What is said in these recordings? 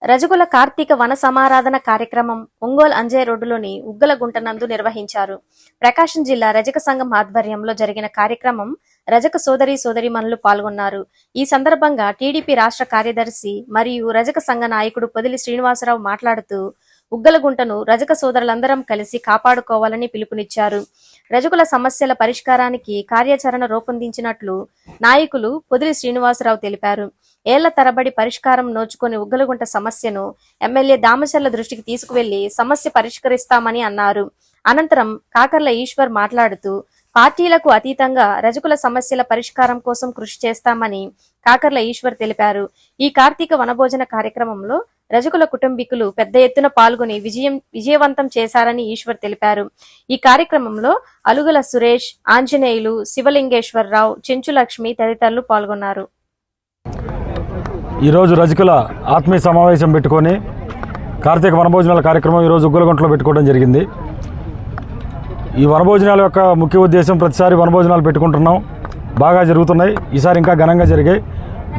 రజకుల కార్తీక వన సమారాధన కార్యక్రమం ఒంగోలు అంజయ్య రోడ్డులోని ఉగ్గలగుంట నందు నిర్వహించారు. ప్రకాశం జిల్లా రజక సంఘం ఆధ్వర్యంలో జరిగిన కార్యక్రమం రజక సోదరీమణులు పాల్గొన్నారు. ఈ సందర్భంగా టీడీపీ రాష్ట్ర కార్యదర్శి మరియు రజక సంఘ నాయకుడు పొదిలి శ్రీనివాసరావు మాట్లాడుతూ ఉగ్గలగుంటను రజక సోదరులందరం కలిసి కాపాడుకోవాలని పిలుపునిచ్చారు. రజకుల సమస్యల పరిష్కారానికి కార్యాచరణ రూపొందించినట్లు నాయకులు పొదిలి శ్రీనివాసరావు తెలిపారు. ఏళ్ల తరబడి పరిష్కారం నోచుకొని ఉగ్గలగుంట సమస్యను ఎమ్మెల్యే దామచర్ల దృష్టికి తీసుకువెళ్లి సమస్య పరిష్కరిస్తామని అన్నారు. అనంతరం కాకర్ల ఈశ్వర్ మాట్లాడుతూ పార్టీలకు అతీతంగా రజకుల సమస్యల పరిష్కారం కోసం కృషి చేస్తామని కాకర్ల ఈశ్వర్ తెలిపారు. ఈ కార్తీక వనభోజన కార్యక్రమంలో రజకుల కుటుంబీకులు పెద్ద ఎత్తున పాల్గొని విజయవంతం చేశారని ఈశ్వర్ తెలిపారు. ఈ కార్యక్రమంలో అలుగుల సురేష్, ఆంజనేయులు, శివలింగేశ్వరరావు, చెంచులక్ష్మి తదితరులు పాల్గొన్నారు. ఈరోజు రజకుల ఆత్మీయ సమావేశం పెట్టుకొని కార్తీక వనభోజనాల కార్యక్రమం ఈరోజు ఉగ్గలగుంటలో పెట్టుకోవడం జరిగింది. ఈ వనభోజనాల యొక్క ముఖ్య ఉద్దేశం ప్రతిసారి వనభోజనాలు పెట్టుకుంటున్నాం, బాగా జరుగుతున్నాయి. ఈసారి ఇంకా ఘనంగా జరిగాయి.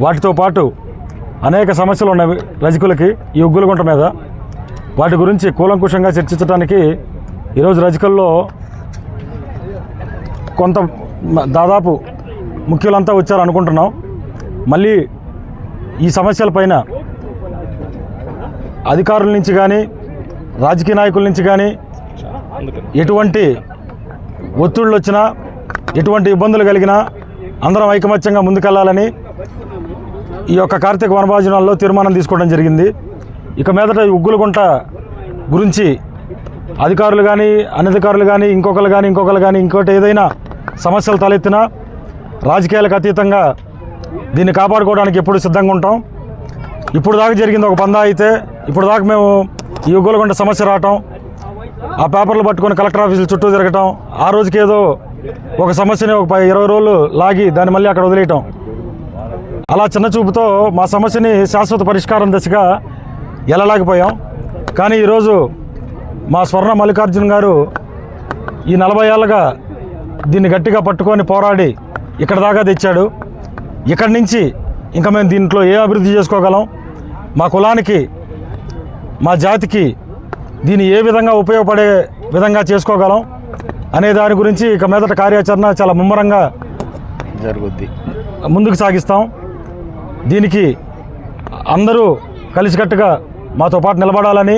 వాటితో పాటు అనేక సమస్యలు ఉన్నవి రజకులకి ఈ ఉగ్గలగుంట మీద. వాటి గురించి కూలంకుషంగా చర్చించడానికి ఈరోజు రజకుల్లో కొంత దాదాపు ముఖ్యులంతా వచ్చారు అనుకుంటున్నాం. మళ్ళీ ఈ సమస్యలపైన అధికారుల నుంచి కానీ రాజకీయ నాయకుల నుంచి కానీ ఎటువంటి ఒత్తిళ్ళు వచ్చినా ఎటువంటి ఇబ్బందులు కలిగినా అందరం ఐకమత్యంగా ముందుకెళ్లాలని ఈ యొక్క కార్తీక వనభోజనాల్లో తీర్మానం తీసుకోవడం జరిగింది. ఇక మీదట ఉగ్గలగుంట గురించి అధికారులు కానీ అనధికారులు కానీ ఇంకొకరు కానీ ఇంకోటి ఏదైనా సమస్యలు తలెత్తినా రాజకీయాలకు అతీతంగా దీన్ని కాపాడుకోవడానికి ఎప్పుడు సిద్ధంగా ఉంటాం. ఇప్పుడు దాకా జరిగింది ఒక పందా అయితే, ఇప్పుడు దాకా మేము ఈ ఉగ్గలగుంట సమస్య రావటం, ఆ పేపర్లు పట్టుకొని కలెక్టర్ ఆఫీసులు చుట్టూ తిరగటం, ఆ రోజుకి ఏదో ఒక సమస్యని ఒక 20 రోజులు లాగి దాన్ని మళ్ళీ అక్కడ వదిలేయటం, అలా చిన్న చూపుతో మా సమస్యని శాశ్వత పరిష్కారం దిశగా వెళ్ళలేకపోయాం. కానీ ఈరోజు మా స్వర్ణ మల్లికార్జున గారు ఈ 40 ఏళ్ళగా దీన్ని గట్టిగా పట్టుకొని పోరాడి ఇక్కడ దాకా తెచ్చాడు. ఇక్కడి నుంచి ఇంకా మేము దీంట్లో ఏ అభివృద్ధి చేసుకోగలం, మా కులానికి మా జాతికి దీన్ని ఏ విధంగా ఉపయోగపడే విధంగా చేసుకోగలం అనే దాని గురించి ఇక మీదట కార్యాచరణ చాలా ముమ్మరంగా జరుగుద్ది, ముందుకు సాగిస్తాం. దీనికి అందరూ కలిసికట్టుగా మాతో పాటు నిలబడాలని,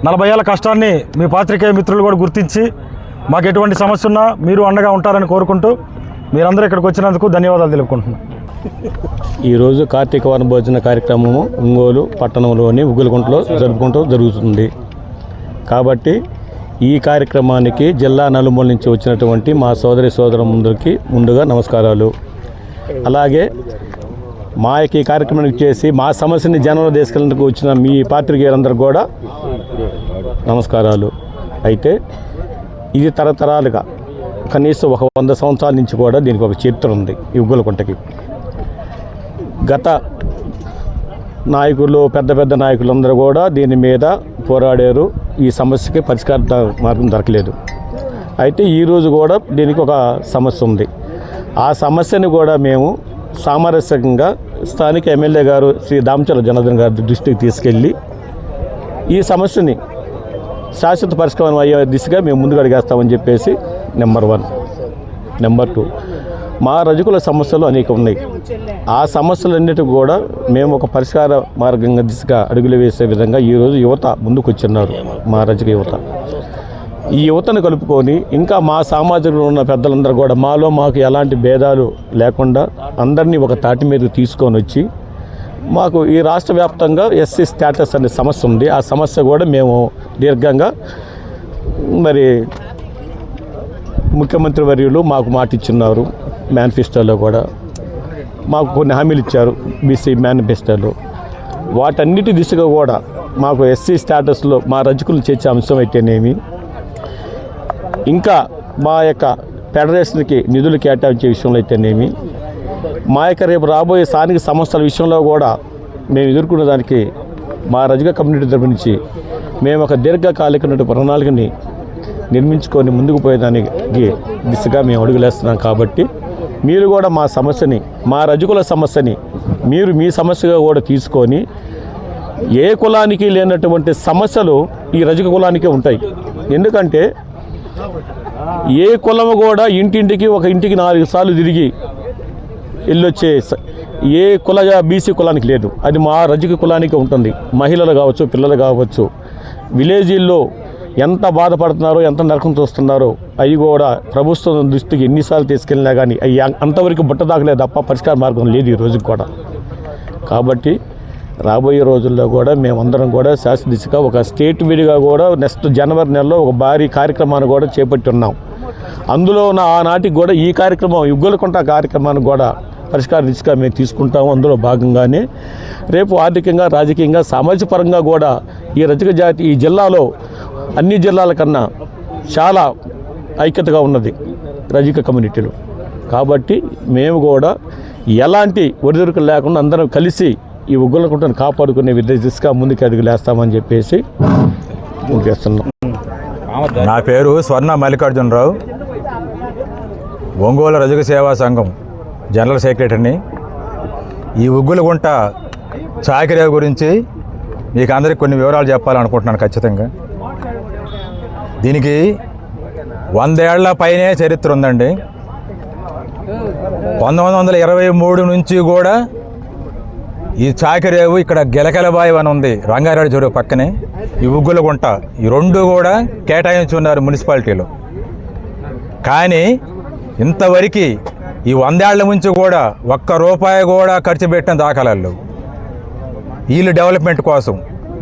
40 ఏళ్ళ కష్టాన్ని మీ పాత్రికేయ మిత్రులు కూడా గుర్తించి మాకు ఎటువంటి సమస్య ఉన్నా మీరు అండగా ఉంటారని కోరుకుంటూ మీరందరూ ఇక్కడికి వచ్చినందుకు ధన్యవాదాలు తెలుపుకుంటున్నాం. ఈరోజు కార్తీక వనభోజన కార్యక్రమము ఒంగోలు పట్టణంలోని ఉగ్గలగుంటలో జరుగుతుంది. కాబట్టి ఈ కార్యక్రమానికి జిల్లా నలుమూల నుంచి వచ్చినటువంటి మా సోదరులందరికీ ముందుగా నమస్కారాలు. అలాగే మా యొక్క ఈ కార్యక్రమానికి చేసి మా సమస్యని జనంలో తీసుకెళ్ళడానికి వచ్చిన మీ పాత్రికేయులందరూ కూడా నమస్కారాలు. అయితే ఇది తరతరాలుగా కనీసం ఒక 100 సంవత్సరాల నుంచి కూడా దీనికి ఒక చరిత్ర ఉంది. ఈ ఉగ్గలగుంటకి గత నాయకులు, పెద్ద నాయకులందరూ కూడా దీని మీద పోరాడారు. ఈ సమస్యకి పరిష్కార మార్గం దొరకలేదు. అయితే ఈరోజు కూడా దీనికి ఒక సమస్య ఉంది. ఆ సమస్యని కూడా మేము సామరస్యంగా స్థానిక ఎమ్మెల్యే గారు శ్రీ దామచర్ల జనార్దన్ గారి దృష్టికి తీసుకెళ్ళి ఈ సమస్యని శాశ్వత పరిష్కారం అయ్యే దిశగా మేము ముందుకు అడిగేస్తామని చెప్పేసి నెంబర్ 1. నెంబర్ 2, మా రజకుల సమస్యలు అనేక ఉన్నాయి. ఆ సమస్యలన్నిటికీ కూడా మేము ఒక పరిష్కార మార్గంగా దిశగా అడుగులు వేసే విధంగా ఈరోజు యువత ముందుకు వచ్చిన్నారు. మా రజక యువత ఈ యువతను కలుపుకొని ఇంకా మా సామాజికంలో ఉన్న పెద్దలందరూ కూడా మాకు ఎలాంటి భేదాలు లేకుండా అందరినీ ఒక తాటి మీద తీసుకొని వచ్చి మాకు ఈ రాష్ట్ర వ్యాప్తంగా ఎస్సీ స్టేటస్ అనే సమస్య ఉంది. ఆ సమస్య కూడా మేము దీర్ఘంగా మరి ముఖ్యమంత్రి వర్యులు మాకు మాట ఇచ్చున్నారు. మేనిఫెస్టోలో కూడా మాకు కొన్ని హామీలు ఇచ్చారు. బీసీ మేనిఫెస్టోలో వాటన్నిటి దిశగా కూడా మాకు ఎస్సీ స్టేటస్లో మా రజకులు చేర్చే అంశం అయితేనేమి, ఇంకా మా యొక్క ఫెడరేషన్కి నిధులు కేటాయించే విషయంలో అయితేనేమి, మా యొక్క రేపు రాబోయే స్థానిక సంస్థల విషయంలో కూడా మేము ఎదుర్కొనే దానికి మా రజక కమ్యూనిటీ తరపు నుంచి మేము ఒక దీర్ఘకాలిక ప్రణాళికని నిర్మించుకొని ముందుకు పోయేదానికి దిశగా మేము అడుగులేస్తున్నాం. కాబట్టి మీరు కూడా మా సమస్యని, మా రజకుల సమస్యని మీరు మీ సమస్యగా కూడా తీసుకొని ఏ కులానికి లేనటువంటి సమస్యలు ఈ రజక కులానికే ఉంటాయి. ఎందుకంటే ఏ కులం కూడా ఇంటింటికి ఒక ఇంటికి 4 సార్లు తిరిగి వెళ్ళొచ్చే ఏ బీసీ కులానికి లేదు. అది మా రజక కులానికి ఉంటుంది. మహిళలు కావచ్చు, పిల్లలు కావచ్చు, విలేజీల్లో ఎంత బాధపడుతున్నారో, ఎంత నరకం చూస్తున్నారో అవి కూడా ప్రభుత్వం దృష్టికి ఎన్నిసార్లు తీసుకెళ్ళినా కానీ అవి అంతవరకు బుట్ట దాకలేదు తప్ప పరిష్కార మార్గం లేదు ఈ రోజుకి కూడా. కాబట్టి రాబోయే రోజుల్లో కూడా మేమందరం కూడా శాశ్వతదిశగా ఒక స్టేట్ విడిగా కూడా నెక్స్ట్ జనవరి నెలలో ఒక భారీ కార్యక్రమాన్ని కూడా చేపట్టి ఉన్నాం. అందులో ఆనాటికి కూడా ఈ కార్యక్రమం ఉగ్గలకుంట కార్యక్రమాన్ని కూడా పరిష్కార దిశగా మేము తీసుకుంటాము. అందులో భాగంగానే రేపు ఆర్థికంగా, రాజకీయంగా, సామాజిక పరంగా కూడా ఈ రజక జాతి ఈ జిల్లాలో అన్ని జిల్లాల కన్నా చాలా ఐక్యతగా ఉన్నది రజక కమ్యూనిటీలు. కాబట్టి మేము కూడా ఎలాంటి ఒడిదుడుకులు లేకుండా అందరం కలిసి ఈ ఉగ్గలకుంటను కాపాడుకునే దిశగా ముందుకు అడుగులేస్తామని చెప్పేసి ముగిస్తున్నాం. నా పేరు స్వర్ణ మల్లికార్జునరావు, ఒంగోలు రజక సేవా సంఘం జనరల్ సెక్రటరీని. ఈ ఉగ్గులగుంట చాకిరేవు గురించి మీకు అందరికీ కొన్ని వివరాలు చెప్పాలనుకుంటున్నాను. ఖచ్చితంగా దీనికి 100 ఏళ్ల పైనే చరిత్ర ఉందండి. 1923 నుంచి కూడా ఈ చాకిరేవు ఇక్కడ గిలకెలబాయి అని ఉంది, రంగారెడ్డి చెరువు పక్కనే. ఈ ఉగ్గులగుంట ఈ 2 కూడా కేటాయించి ఉన్నారు మున్సిపాలిటీలో. కానీ ఇంతవరకు ఈ 100 ఏళ్ల నుంచి కూడా ₹1 కూడా ఖర్చు పెట్టిన దాఖలాలు. వీళ్ళు డెవలప్మెంట్ కోసం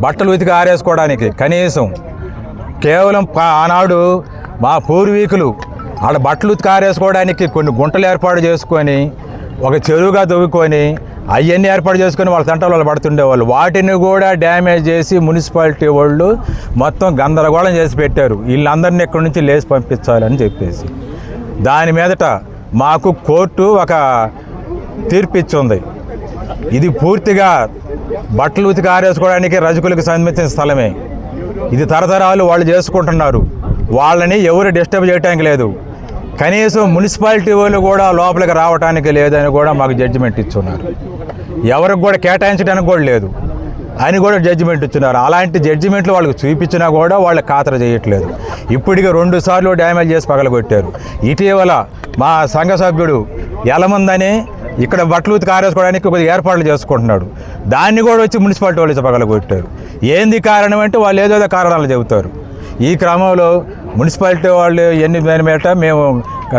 బట్టలు ఉతికి ఆరేసుకోవడానికి కనీసం కేవలం ఆనాడు మా పూర్వీకులు ఆడ బట్టలు ఉతికి ఆరేసుకోవడానికి కొన్ని గుంటలు ఏర్పాటు చేసుకొని ఒక చెరువుగా తవ్వుకొని అవన్నీ ఏర్పాటు చేసుకొని వాళ్ళ తంటాలు వాళ్ళు పడుతుండేవాళ్ళు. వాటిని కూడా డ్యామేజ్ చేసి మున్సిపాలిటీ వాళ్ళు మొత్తం గందరగోళం చేసి పెట్టారు. వీళ్ళందరినీ ఇక్కడి నుంచి లేచి పంపించాలని చెప్పేసి దాని మీదట మాకు కోర్టు ఒక తీర్పు ఇచ్చింది. ఇది పూర్తిగా బట్టలు ఉతికి ఆరేసుకోవడానికి రజకులకు సంబంధించిన స్థలమే. ఇది తరతరాలు వాళ్ళు చేసుకుంటున్నారు. వాళ్ళని ఎవరు డిస్టర్బ్ చేయడానికి లేదు. కనీసం మున్సిపాలిటీ వాళ్ళు కూడా లోపలికి రావడానికి లేదని కూడా మాకు జడ్జిమెంట్ ఇచ్చున్నారు. ఎవరికి కూడా కేటాయించడానికి కూడా లేదు అని కూడా జడ్జిమెంట్ ఇచ్చున్నారు. అలాంటి జడ్జిమెంట్లు వాళ్ళకి చూపించినా కూడా వాళ్ళు ఖాతరు చేయట్లేదు. ఇప్పటికీ 2 సార్లు డ్యామేజ్ చేసి పగలగొట్టారు. ఇటీవల మా సంఘ సభ్యుడు ఎలమందని ఇక్కడ బట్టలు ఉతికి ఆరేసుకోవడానికి కొద్దిగా ఏర్పాట్లు చేసుకుంటున్నాడు. దాన్ని కూడా వచ్చి మున్సిపాలిటీ వాళ్ళు పగలగొట్టారు. ఏంది కారణం అంటే వాళ్ళు ఏదేదో కారణాలు చెబుతారు. ఈ క్రమంలో మున్సిపాలిటీ వాళ్ళు దాని మీద మేము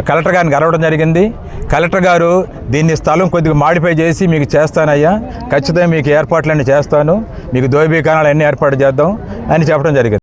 కలెక్టర్ గారిని కలవడం జరిగింది. కలెక్టర్ గారు దీన్ని స్థలం కొద్దిగా మాడిఫై చేసి మీకు చేస్తానయ్యా, ఖచ్చితంగా మీకు ఏర్పాట్లన్నీ చేస్తాను, మీకు దోబీకాణాలు అన్నీ ఏర్పాటు చేద్దాం అని చెప్పడం జరిగింది.